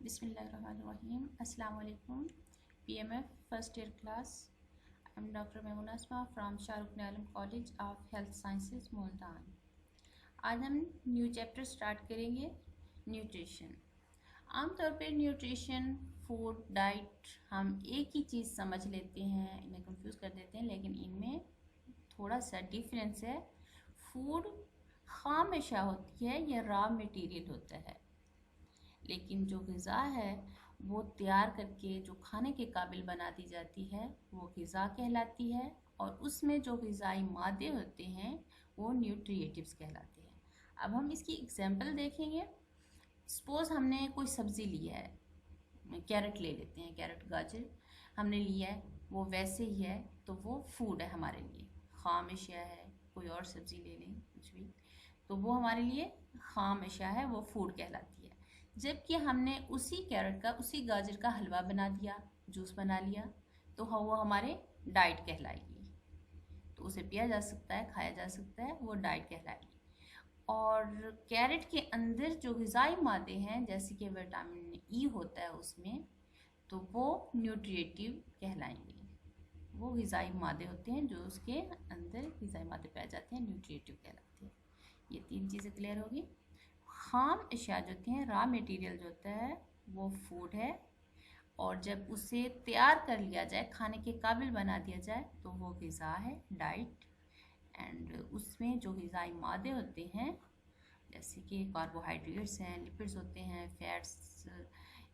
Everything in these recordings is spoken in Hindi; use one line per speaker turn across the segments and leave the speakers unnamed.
बिस्मिल्लाहिर्रहमानिर्रहीम। अस्सलाम वालेकुम। PMF first year class. I am doctor Memuna Asma from Shahrukh Alam college of health sciences Multan. आज हम न्यू चैप्टर स्टार्ट करेंगे, न्यूट्रिशन। आमतौर पे न्यूट्रिशन, फूड, डाइट हम एक ही चीज़ समझ लेते हैं, इन्हें कंफ्यूज कर देते हैं, लेकिन इनमें थोड़ा सा डिफरेंस है। फूड खाम अशया होती है या रॉ मटेरियल होता है, लेकिन जो ग़िज़ा है वो तैयार करके जो खाने के काबिल बना दी जाती है वो ग़िज़ा कहलाती है, और उसमें जो ग़िज़ाई मादे होते हैं वो न्यूट्रिएटिव्स कहलाते हैं। अब हम इसकी एग्जांपल देखेंगे। सपोज़ हमने कोई सब्ज़ी लिया है, कैरेट ले लेते हैं, कैरेट गाजर हमने लिया है, वो वैसे ही है तो वो फूड है हमारे लिए। खाम अशिया है, कोई और सब्ज़ी ले लें कुछ भी, तो वो हमारे लिए खाम अशिया है, वो फूड कहलाती है। जबकि हमने उसी कैरेट का, उसी गाजर का हलवा बना दिया, जूस बना लिया, तो वो हमारे डाइट कहलाएगी। तो उसे पिया जा सकता है, खाया जा सकता है, वो डाइट कहलाएगी। और कैरेट के अंदर जो ग़िज़ाई मादे हैं, जैसे कि विटामिन ई होता है उसमें, तो वो न्यूट्रिएटिव कहलाएंगे। वो ग़िज़ाई मादे होते हैं जो उसके अंदर ग़िज़ाई मादे पाए जाते हैं, न्यूट्रिएटिव कहलाते हैं। ये तीन चीज़ें क्लियर होगी। खाम अशिया जो होती हैं, रॉ मटेरियल जो होता है वो फूड है, और जब उसे तैयार कर लिया जाए, खाने के काबिल बना दिया जाए, तो वो ग़िज़ा है, डाइट। एंड उसमें जो ग़िज़ाई मादे होते हैं, जैसे कि कार्बोहाइड्रेट्स हैं, लिपिड्स होते हैं, फैट्स,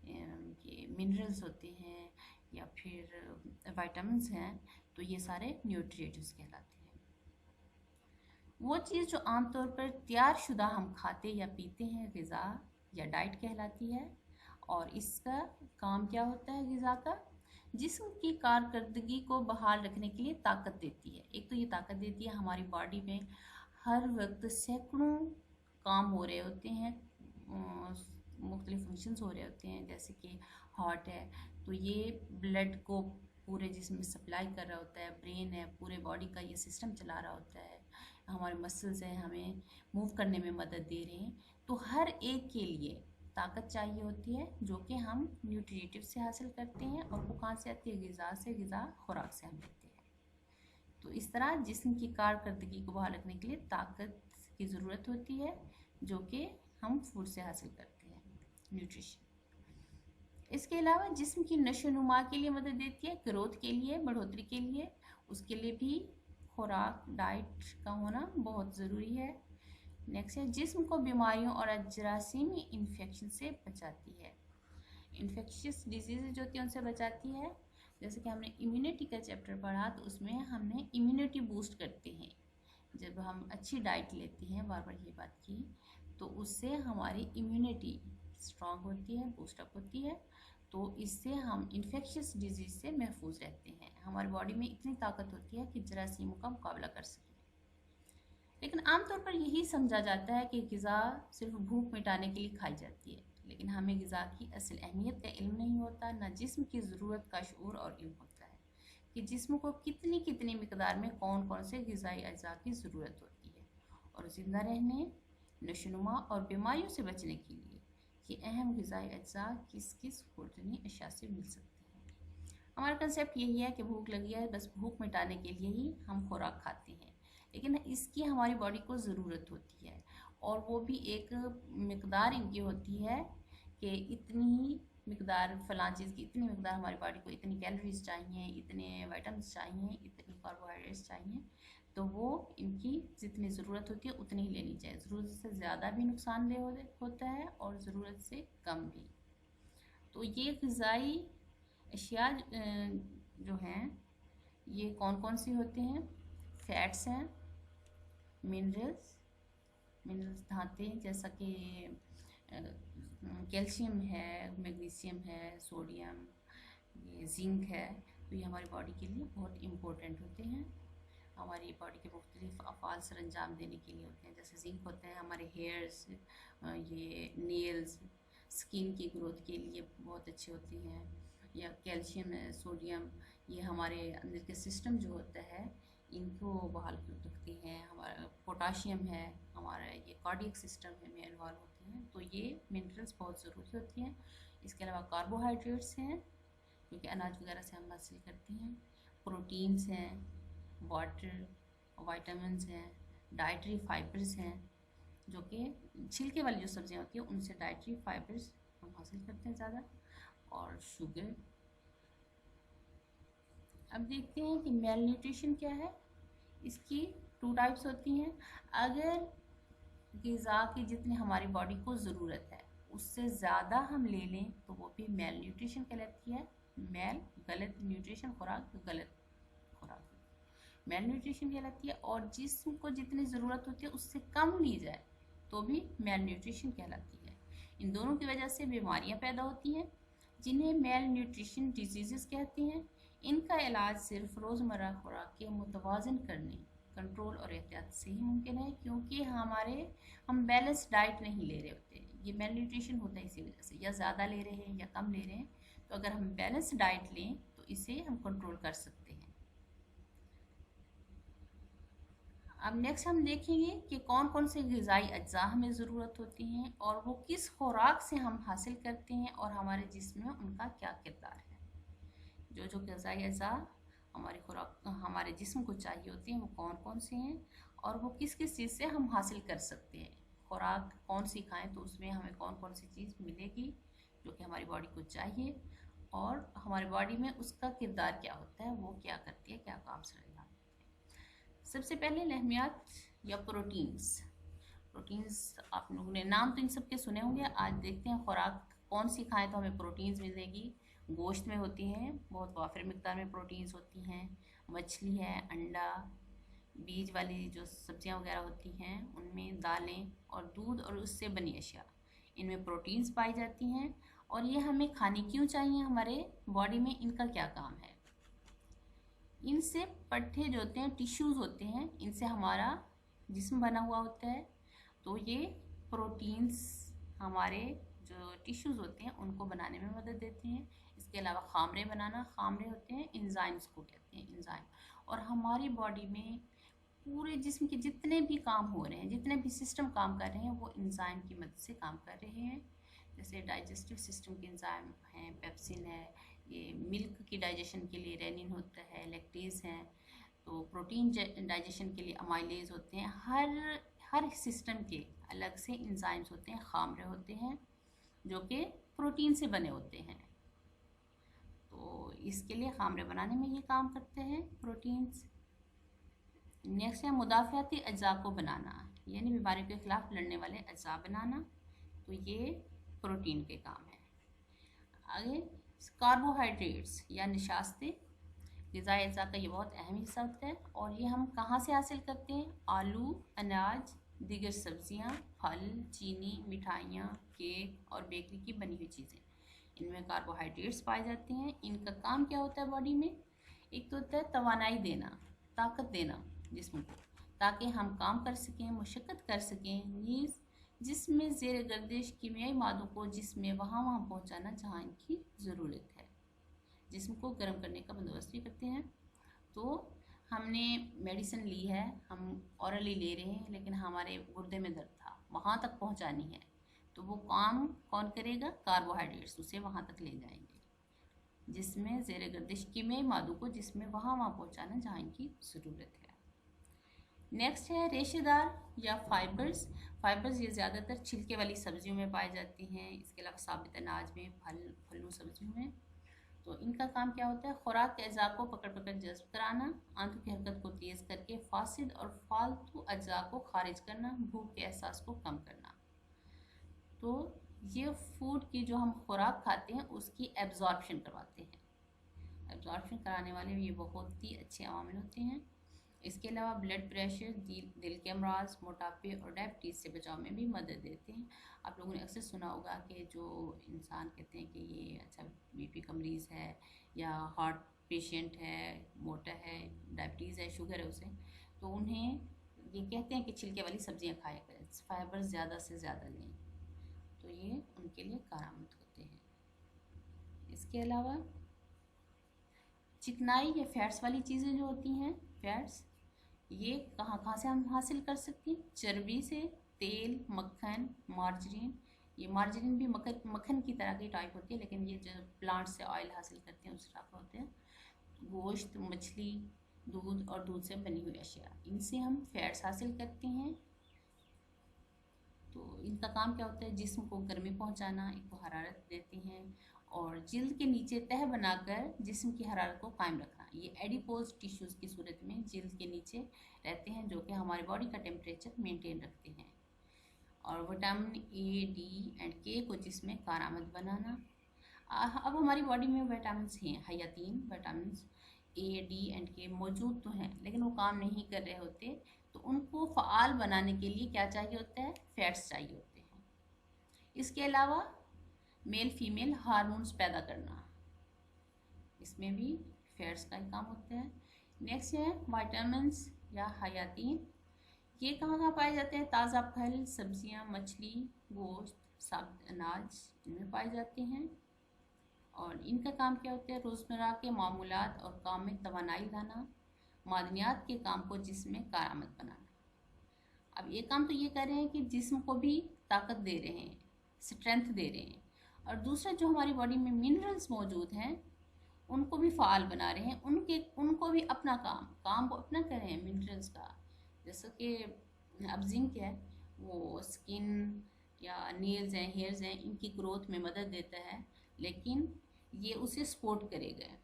ये मिनरल्स होते हैं, या फिर विटामिन्स हैं, तो ये सारे न्यूट्रिएंट्स कहलाते हैं। वो चीज़ जो आमतौर पर तैयार शुदा हम खाते या पीते हैं, ग़िज़ा या डाइट कहलाती है। और इसका काम क्या होता है ग़िज़ा का? जिस्म की कारकर्दगी को बहाल रखने के लिए ताकत देती है। एक तो ये ताकत देती है, हमारी बॉडी में हर वक्त सैकड़ों काम हो रहे होते हैं, मुख्तलिफ फंक्शंस हो रहे होते हैं, जैसे कि हार्ट है तो ये ब्लड को पूरे जिस्म में सप्लाई कर रहा होता है, ब्रेन है पूरे बॉडी का ये सिस्टम चला रहा होता है, हमारे मसल्स हैं हमें मूव करने में मदद दे रहे हैं। तो हर एक के लिए ताकत चाहिए होती है, जो कि हम न्यूट्रिएटिव से हासिल करते हैं, और वो कहाँ से आती है? ग़िज़ा से, ग़िज़ा खुराक से हम लेते हैं। तो इस तरह जिस्म की कारकर्दगी को बहाल रखने के लिए ताकत की ज़रूरत होती है, जो कि हम फूड से हासिल करते हैं, न्यूट्रिशन। इसके अलावा जिस्म की नशोनुमा के लिए मदद देती है, ग्रोथ के लिए, बढ़ोतरी के लिए, उसके लिए भी खुराक, डाइट का होना बहुत ज़रूरी है। नेक्स्ट है, जिस्म को बीमारियों और जरासीमी इन्फेक्शन से बचाती है। इन्फेक्शियस डिजीज़ जो होती है उनसे बचाती है। जैसे कि हमने इम्यूनिटी का चैप्टर पढ़ा, तो उसमें हमने इम्यूनिटी बूस्ट करते हैं। जब हम अच्छी डाइट लेते हैं, बार बार ये बात की, तो उससे हमारी इम्यूनिटी स्ट्रॉन्ग होती है, बूस्टअप होती है, तो इससे हम इन्फेक्शियस डिजीज़ से महफूज रहते हैं। हमारी बॉडी में इतनी ताकत होती है कि जरासीमों का मुकाबला कर सकें। लेकिन आमतौर पर यही समझा जाता है कि ग़िज़ा सिर्फ भूख मिटाने के लिए खाई जाती है, लेकिन हमें ग़िज़ा की असल अहमियत का इल्म नहीं होता, ना जिस्म की ज़रूरत का शऊर और इल्म होता है कि जिस्म को कितनी कितनी मिकदार में कौन कौन से ग़िज़ाई अज्जा की ज़रूरत होती है, और ज़िंदा रहने, नशोनुमा और बीमारियों से बचने के लिए ये अहम ग़िज़ाई अज्जा किस किस खुर्दनी अशिया से मिल सकते हैं। हमारा कंसेप्ट यही है कि भूख लगी है, बस भूख मिटाने के लिए ही हम खुराक खाते हैं, लेकिन इसकी हमारी बॉडी को ज़रूरत होती है, और वो भी एक मिकदार इनकी होती है कि इतनी ही मिकदार, फ़लाँ चीज़ की इतनी मिकदार हमारी बॉडी को, इतनी कैलोरीज चाहिए, इतने विटामिन्स चाहिए, इतनी कार्बोहाइड्रेट्स चाहिए, तो वो इनकी जितनी ज़रूरत होती है उतनी ही लेनी चाहिए। ज़रूरत से ज़्यादा भी नुकसानदेह होता है और ज़रूरत से कम भी। तो ये ग़िज़ाई अशिया जो हैं ये कौन कौन सी होते हैं? फैट्स हैं, मिनरल्स धाते, जैसा कि कैल्शियम है, मैग्नीशियम है, सोडियम, ये जिंक है, तो ये हमारी बॉडी के लिए बहुत इम्पोर्टेंट होते हैं, हमारी बॉडी के मुख्तलिफ अफ़ाल सर अंजाम देने के लिए होते हैं। जैसे जिंक होते हैं हमारे हेयर्स, ये नेल्स, स्किन की ग्रोथ के लिए बहुत अच्छे होते हैं, या कैल्शियम है, सोडियम, ये हमारे अंदर के सिस्टम जो होता है इनको बहाल रखती हैं। हमारा पोटाशियम है, हमारा ये कार्डियक सिस्टम में इन्वॉल्व होते हैं, तो ये मिनरल्स बहुत ज़रूरी होती हैं। इसके अलावा कार्बोहाइड्रेट्स हैं जो कि अनाज वगैरह से हम हासिल करते हैं, प्रोटीन्स हैं, वाटर, वाइटामिन हैं, डाइटरी फाइबर्स हैं जो कि छिलके वाली जो सब्जियां होती हैं उनसे डाइटरी फाइबर्स हम हासिल करते हैं ज़्यादा, और शुगर। अब देखते हैं कि मेल न्यूट्रिशन क्या है। इसकी 2 टाइप्स होती हैं। अगर ग़िज़ा की जितनी हमारी बॉडी को ज़रूरत है उससे ज़्यादा हम ले लें तो वो भी मेल न्यूट्रिशन कहलाती है। मेल गलत न्यूट्रिशन, खुराक गलत खुराक, मेल न्यूट्रिशन कहलाती है। और जिस्म को जितनी ज़रूरत होती है उससे कम ली जाए तो भी मेल न्यूट्रिशन कहलाती है। इन दोनों की वजह से बीमारियां पैदा होती हैं जिन्हें मेल न्यूट्रिशन डिजीज़ कहते हैं। इनका इलाज सिर्फ रोज़मर्रा खुराक के मुतवाज़न करने, कंट्रोल और एहतियात से ही मुमकिन है, क्योंकि हम बैलेंस डाइट नहीं ले रहे होते। ये मेल न्यूट्रिशन होता है इसी वजह से, या ज़्यादा ले रहे हैं या कम ले रहे हैं। तो अगर हम बैलेंस डाइट लें तो इसे हम कंट्रोल कर सकते हैं। अब नेक्स्ट हम देखेंगे कि कौन कौन से ग़िज़ाई अज्जा हमें ज़रूरत होती हैं और वो किस खुराक से हम हासिल करते हैं और हमारे जिस्म में उनका क्या किरदार है। जो ग़िज़ाई अज्जा हमारी खुराक हमारे जिस्म को चाहिए होती हैं वो कौन कौन से हैं और वो किस किस चीज़ से हम हासिल कर सकते हैं। खुराक कौन सी खाएँ तो उसमें हमें कौन कौन सी चीज़ मिलेगी जो कि हमारी बॉडी को चाहिए, और हमारी बॉडी में उसका किरदार क्या होता है, वो क्या करती है, क्या काम से। सबसे पहले अहमियत या प्रोटीन्स आप लोगों ने नाम तो इन सब के सुने होंगे। आज देखते हैं खुराक कौन सी खाएं तो हमें प्रोटीन्स मिलेगी। गोश्त में होती हैं, बहुत वाफिर मिकदार में प्रोटीन्स होती हैं। मछली है, अंडा, बीज वाली जो सब्जियां वगैरह होती हैं उनमें, दालें और दूध और उससे बनी अशिया, इनमें प्रोटीन्स पाई जाती हैं। और ये हमें खाने क्यों चाहिए, हमारे बॉडी में इनका क्या काम है। इनसे पट्टे जो होते हैं, टिश्यूज़ होते हैं, इनसे हमारा जिस्म बना हुआ होता है। तो ये प्रोटीन्स हमारे जो टिश्यूज़ होते हैं उनको बनाने में मदद देते हैं। इसके अलावा खामरे होते हैं, एंजाइम्स को कहते हैं, एंजाइम। और हमारी बॉडी में पूरे जिस्म के जितने भी काम हो रहे हैं, जितने भी सिस्टम काम कर रहे हैं वो एंजाइम की मदद से काम कर रहे हैं। जैसे डाइजेस्टिव सिस्टम के एंजाइम हैं, पेप्सिन है, ये मिल्क की डाइजेशन के लिए रेनिन होता है, लैक्टेज हैं। तो प्रोटीन डाइजेशन के लिए अमाइलेज होते हैं। हर सिस्टम के अलग से एंजाइम्स होते हैं, खामरे होते हैं जो कि प्रोटीन से बने होते हैं। तो इसके लिए खामरे बनाने में ये काम करते हैं प्रोटीन्स। नेक्स्ट है मुदाफ़ियाती अज्जा को बनाना, यानी बीमारियों के खिलाफ लड़ने वाले अज्जा बनाना। तो ये प्रोटीन के काम है। आगे कार्बोहाइड्रेट्स या निशास्ते ग़िज़ाई अज्जा का ये बहुत अहम हिस्सा होता है। और ये हम कहाँ से हासिल करते हैं, आलू, अनाज, दीगर सब्जियां, फल, चीनी, मिठाइयाँ, केक और बेकरी की बनी हुई चीज़ें, इनमें कार्बोहाइड्रेट्स पाए जाते हैं। इनका काम क्या होता है बॉडी में, एक तो होता है तवानाई देना, ताकत देना जिस्म को, ताकि हम काम कर सकें, मशक्क़त कर सकें। नीज़ जिसमें ज़ेर गर्दिश कीमियाई मादों को जिसमें वहाँ पहुँचाना जहाँ इनकी ज़रूरत है। जिस्म को गर्म करने का बंदोबस्त भी करते हैं। तो हमने मेडिसिन ली है, हम औरली ले रहे हैं, लेकिन हमारे गुर्दे में दर्द था, वहाँ तक पहुँचानी है, तो वो काम कौन करेगा, कार्बोहाइड्रेट्स उसे वहाँ तक ले जाएंगे। जिसमें ज़ेर गर्दिश कीमियाई मादों को जिसमें वहाँ पहुँचाना जहाँ इनकी ज़रूरत है। नेक्स्ट है रेशेदार या फाइबर्स। ये ज़्यादातर छिलके वाली सब्जियों में पाए जाती हैं। इसके अलावा साबित अनाज में, फलों सब्जियों में। तो इनका काम क्या होता है, खुराक के अज्जा को पकड़ जज्ब कराना, आंतों की हरकत को तेज़ करके फासिद और फालतू अज्जा को खारिज करना, भूख के एहसास को कम करना। तो ये फूड की जो हम खुराक खाते हैं उसकी एब्जॉर्प्शन करवाते हैं। एब्जॉर्प्शन कराने वाले ये बहुत ही अच्छे अवामिल होते हैं। इसके अलावा ब्लड प्रेशर, दिल के अमराज, मोटापे और डायबिटीज़ से बचाव में भी मदद देते हैं। आप लोगों ने अक्सर सुना होगा कि जो इंसान कहते हैं कि ये अच्छा बीपी का मरीज़ है या हार्ट पेशेंट है, मोटा है, डायबिटीज़ है, शुगर है उसे, तो उन्हें ये कहते हैं कि छिलके वाली सब्जियां खाया करें, फाइबर ज़्यादा से ज़्यादा लें, तो ये उनके लिए कारआमद होते हैं। इसके अलावा चिकनाई या फैट्स वाली चीज़ें जो होती हैं, फैट्स, ये कहाँ से हम हासिल कर सकते हैं, चर्बी से, तेल, मक्खन, मार्जरीन, ये मार्जरीन भी मक्खन की तरह की टाइप होती है, लेकिन ये जो प्लांट से ऑयल हासिल करते हैं उस तरह का होते हैं। गोश्त, मछली, दूध और दूध से बनी हुई अशिया, इनसे हम फैट्स हासिल करते हैं। तो इनका काम क्या होता है, जिस्म को गर्मी पहुंचाना, इनको हरारत देते हैं और जिल्द के नीचे तह बनाकर जिस्म की हरारत को कायम रखना। ये एडिपोज टिश्यूज़ की सूरत में जिल्द के नीचे रहते हैं, जो कि हमारी बॉडी का टेम्परेचर मेंटेन रखते हैं। और विटामिन ए, डी एंड के को जिसमें कारआमद बनाना। अब हमारी बॉडी में विटामिन हैं, हयातीन विटामिन ए, डी एंड के मौजूद तो हैं, लेकिन वो काम नहीं कर रहे होते, तो उनको फ़ाल बनाने के लिए क्या चाहिए होता है, फैट्स चाहिए होते हैं। इसके अलावा मेल फीमेल हार्मोन्स पैदा करना, इसमें भी फैट्स का ही काम होता है। नेक्स्ट है विटामिन्स या हयातीन। ये कहाँ कहाँ पाए जाते हैं, ताज़ा फल, सब्जियाँ, मछली, गोश्त, साबुत अनाज, इनमें पाए जाते हैं। और इनका काम क्या होता है, रोज़मर्रा के मामूलात और काम में तवानाई लाना, मादनियात के काम को जिसमें कारआमद बनाना। अब ये काम तो ये कर रहे हैं कि जिस्म को भी ताकत दे रहे हैं, स्ट्रेंथ दे रहे हैं, और दूसरा जो हमारी बॉडी में मिनरल्स मौजूद हैं उनको भी फ़ाल बना रहे हैं, उनको भी अपना काम को अपना कर रहे हैं मिनरल्स का। जैसे कि अब जिंक है, वो स्किन या नेल्स हैं, हेयर्स हैं, इनकी ग्रोथ में मदद देता है, लेकिन ये उसे सपोर्ट करेगा।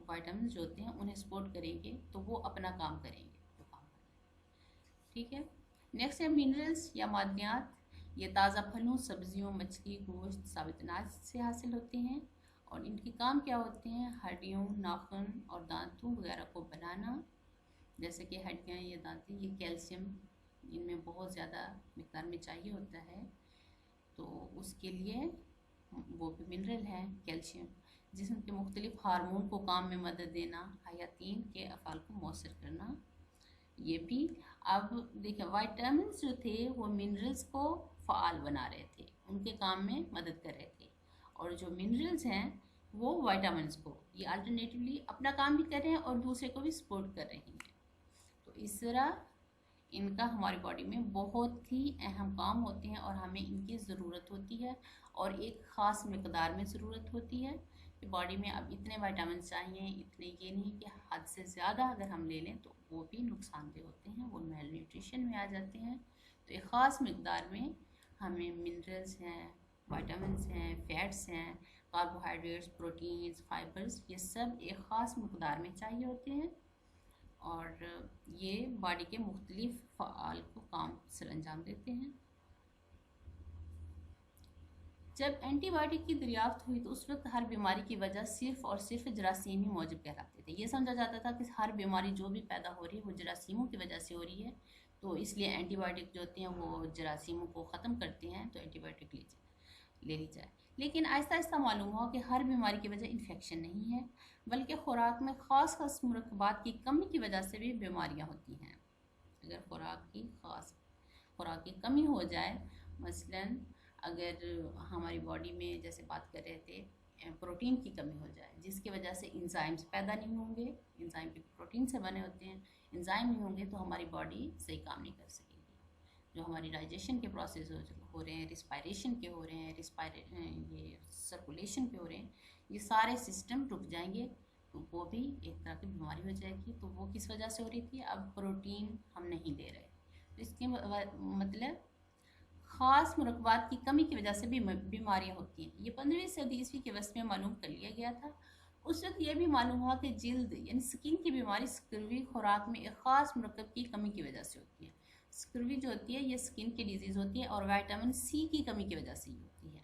विटामिन जो होते हैं उन्हें सपोर्ट करेंगे तो वो अपना काम करेंगे जो काम करेंगे। ठीक है। नेक्स्ट है मिनरल्स या मादनियात। ये ताज़ा फलों, सब्जियों, मछली, गोश्त, साबुत अनाज से हासिल होते हैं। और इनके काम क्या होते हैं, हड्डियों, नाखून और दांतों वगैरह को बनाना। जैसे कि हड्डियाँ या दांतें, ये कैल्शियम इनमें बहुत ज़्यादा मिक़दार में चाहिए होता है, तो उसके लिए वो भी मिनरल है कैल्शियम। जिस्म के मुख्तलिफ हार्मोन को काम में मदद देना, हयातीन के अफ़ाल को मौसर करना, ये भी। अब देखिए विटामिन जो थे वो मिनरल्स को फ़ाल बना रहे थे, उनके काम में मदद कर रहे थे, और जो मिनरल्स हैं वो विटामिन्स को ये अल्टरनेटिवली अपना काम भी कर रहे हैं और दूसरे को भी सपोर्ट कर रहे हैं। तो इस तरह इनका हमारी बॉडी में बहुत ही अहम काम होते हैं और हमें इनकी ज़रूरत होती है, और एक ख़ास मिकदार में ज़रूरत होती है कि बॉडी में अब इतने विटामिन चाहिए, इतने, ये नहीं कि हद से ज़्यादा अगर हम ले लें तो वो भी नुकसानदेह होते हैं, वो मेल न्यूट्रिशन में आ जाते हैं। तो एक ख़ास मिकदार में हमें मिनरल्स हैं, विटामिन्स हैं, फैट्स हैं, कार्बोहाइड्रेट्स, प्रोटीन्स, फाइबर्स, ये सब एक ख़ास मिकदार में चाहिए होते हैं, और ये बॉडी के मुख्तलिफ फ़आल को काम सर अंजाम देते हैं। जब एंटीबायोटिक की दरियाफ्त हुई तो उस वक्त हर बीमारी की वजह सिर्फ़ और सिर्फ जरासीम ही मौजूद कहलाते थे। ये समझा जाता था कि हर बीमारी जो भी पैदा हो रही है वो जरासीमों की वजह से हो रही है, तो इसलिए एंटीबायोटिक जो होते हैं वो जरासीमों को ख़त्म करते हैं, तो एंटीबायोटिक ले ली जाए। लेकिन आहिस्ता आहिस्ता मालूम हुआ कि हर बीमारी की वजह इन्फेक्शन नहीं है, बल्कि खुराक में ख़ास मुरक्कबात की कमी की वजह से भी बीमारियाँ होती हैं। अगर खुराक की कमी हो जाए, मसलन अगर हमारी बॉडी में, जैसे बात कर रहे थे, प्रोटीन की कमी हो जाए जिसकी वजह से इंजाइम्स पैदा नहीं होंगे, इंजाइम भी प्रोटीन से बने होते हैं, इंजाइम नहीं होंगे तो हमारी बॉडी सही काम नहीं कर सकेगी। जो हमारी डाइजेशन के प्रोसेस हो रहे हैं, रिस्पायरेशन के हो रहे हैं, ये सर्कुलेशन के हो रहे हैं, ये सारे सिस्टम रुक जाएंगे, तो वो भी एक तरह की बीमारी हो जाएगी। तो वो किस वजह से हो रही थी, अब प्रोटीन हम नहीं ले रहे, तो इसके मतलब ख़ास मुरक्कबात की कमी की वजह से भी बीमारियाँ होती हैं। ये 15वीं सदी ईस्वी के वस्त में मालूम कर लिया गया था। उस वक्त ये भी मालूम हुआ कि जिल्द यानी स्किन की बीमारी स्कर्वी खुराक में एक ख़ास मुरक्कब की कमी की वजह से होती है। स्कर्वी जो होती है ये स्किन की डिजीज़ होती है और विटामिन सी की कमी की वजह से ही होती है।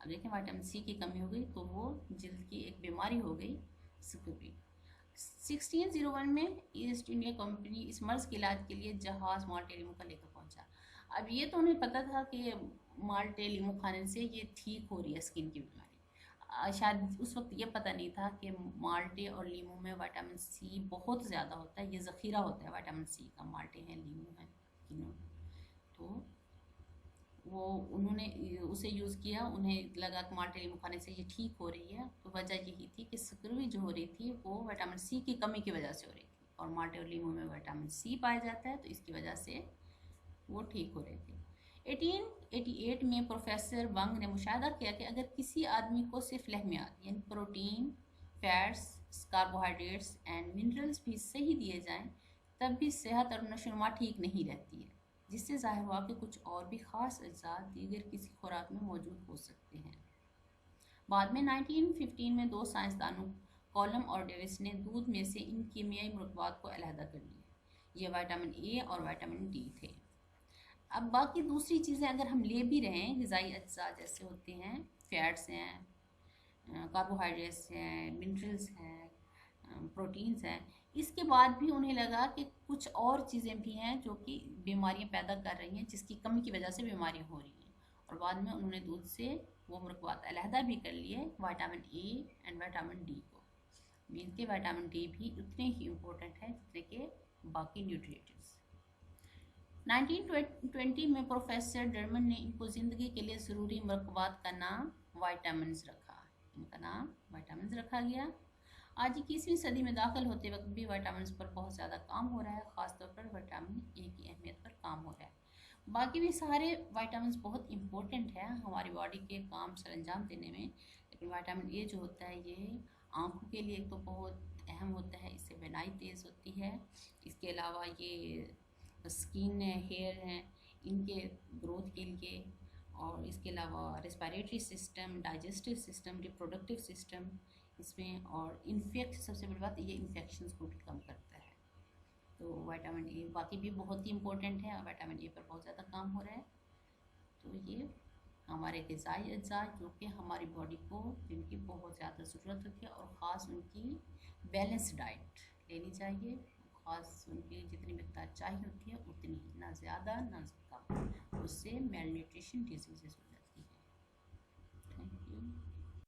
अब देखें, विटामिन सी की कमी हो गई तो वो जिल्द की एक बीमारी हो गई, स्कर्वी। 1601 में ईस्ट इंडिया कंपनी इस मर्ज़ के इलाज के लिए जहाज़ माल्टे लीमू का लेकर पहुंचा। अब ये तो उन्हें पता था कि माल्टे लीमू खाने से ये ठीक हो रही है स्किन की बीमारी, शायद उस वक्त ये पता नहीं था कि माल्टे और लीमू में विटामिन सी बहुत ज़्यादा होता है, ये ज़ख़ीरा होता है विटामिन सी का, माल्टे हैं, लीमू हैं, तीनों। तो वो उन्होंने उसे यूज़ किया, उन्हें लगा कि माल्टे लीमू खाने से ये ठीक हो रही है। तो वजह यही थी कि स्कर्वी जो हो रही थी वो विटामिन सी की कमी की वजह से हो रही थी, और माल्टे और लीमू में विटामिन सी पाया जाता है, तो इसकी वजह से वो ठीक हो रहे थे। 1888 में प्रोफेसर वंग ने मुशाहिदा किया कि अगर किसी आदमी को सिर्फ लहमियात यानी protein, fats, carbohydrates and minerals भी सही दिए जाएं तब भी सेहत और नशोनुमा ठीक नहीं रहती है, जिससे जाहिर हुआ कि कुछ और भी ख़ास अज्जा दीगर किसी खुराक में मौजूद हो सकते हैं। बाद में 1915 में दो साइंसदानों कॉलम और डेविस ने दूध में से इन कीमियाई मरकबात को अलहदा कर लिया। ये विटामिन ए और विटामिन डी थे। अब बाकी दूसरी चीज़ें अगर हम ले भी रहे हैं, ग़िज़ाई अज्जा जैसे होते हैं, फैट्स हैं, कार्बोहाइड्रेट्स हैं, मिनरल्स हैं, प्रोटीन्स हैं, इसके बाद भी उन्हें लगा कि कुछ और चीज़ें भी हैं जो कि बीमारियां पैदा कर रही हैं, जिसकी कमी की वजह से बीमारियां हो रही हैं। और बाद में उन्होंने दूध से वो मरकबात अलहदा भी कर लिए, vitamin A and vitamin D को। मीन के विटामिन डी भी उतने ही इम्पोर्टेंट है जितने के बाकी न्यूट्रिएंट्स। 1920 में प्रोफेसर डरमन ने इनको ज़िंदगी के लिए ज़रूरी मरकबात का नाम विटामिन्स रखा। इनका नाम विटामिन्स रखा गया। आज 21वीं सदी में दाखिल होते वक्त भी विटामिन्स पर बहुत ज़्यादा काम हो रहा है, ख़ासतौर पर विटामिन ए की अहमियत पर काम हो रहा है। बाकी भी सारे विटामिन्स बहुत इम्पोर्टेंट है हमारी बॉडी के काम सर अंजाम देने में, लेकिन विटामिन ए जो होता है ये आँखों के लिए तो बहुत अहम होता है, इससे बीनाई तेज़ होती है। इसके अलावा ये स्किन है, हेयर हैं, इनके ग्रोथ के लिए, और इसके अलावा respiratory system, digestive system, reproductive system इसमें, और सबसे बड़ी बात ये इन्फेक्शंस को भी कम करता है। तो विटामिन ए बाकी भी बहुत ही इम्पोर्टेंट है, और विटामिन ए पर बहुत ज़्यादा काम हो रहा है। तो ये हमारे ग़िज़ाई अज्जा जो कि हमारी बॉडी को जिनकी बहुत ज़्यादा ज़रूरत होती है, और ख़ास उनकी बैलेंस डाइट लेनी चाहिए। ख़ास उनकी जितनी मिकदार चाहिए होती है उतनी ही, ना ज़्यादा ना कम, उससे मेल न्यूट्रिशन डिजीज़ हो जाती है। Thank you.